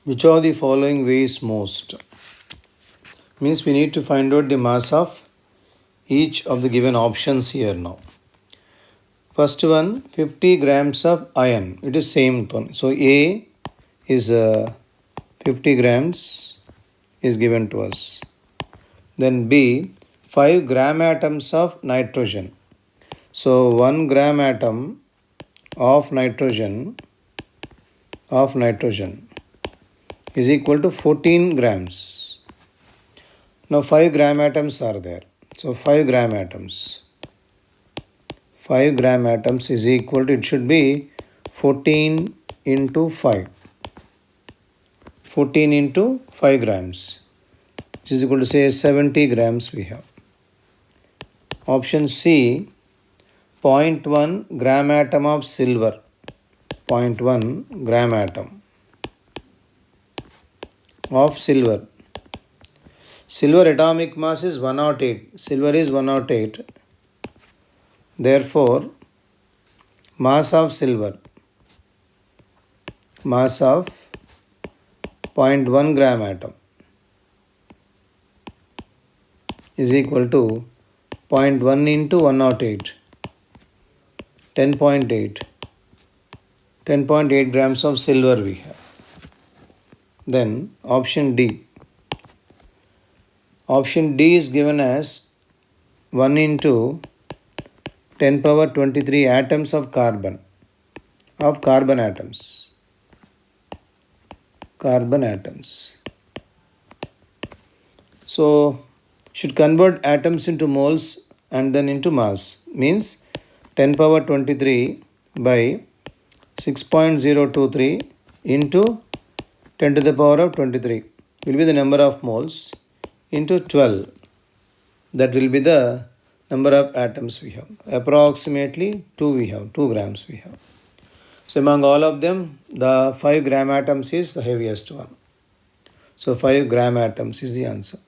Which of the following weighs most? Means we need to find out the mass of each of the given options here now. First one, 50 grams of iron. It is same thing. So A is 50 grams is given to us. Then B, 5 gram atoms of nitrogen. So 1 gram atom of nitrogen is equal to 14 grams. Now 5 gram atoms are there. So 5 gram atoms. 5 gram atoms is equal to, it should be 14 into 5. 14 into 5 grams, which is equal to say 70 grams we have. Option C, 0.1 gram atom of silver. 0.1 gram atom of silver. Silver atomic mass is 108. Silver is 108. Therefore, mass of silver, mass of 0.1 gram atom is equal to 0.1 into 108, 10.8. 10.8 grams of silver we have. Then option D. Option D is given as 1 into 10 power 23 atoms of carbon atoms. Carbon atoms. So, should convert atoms into moles and then into mass. Means 10 power 23 by 6.023 into 10 to the power of 23 will be the number of moles into 12. That will be the number of atoms we have. Approximately 2 grams we have. So among all of them, the 5 gram atoms is the heaviest one. So 5 gram atoms is the answer.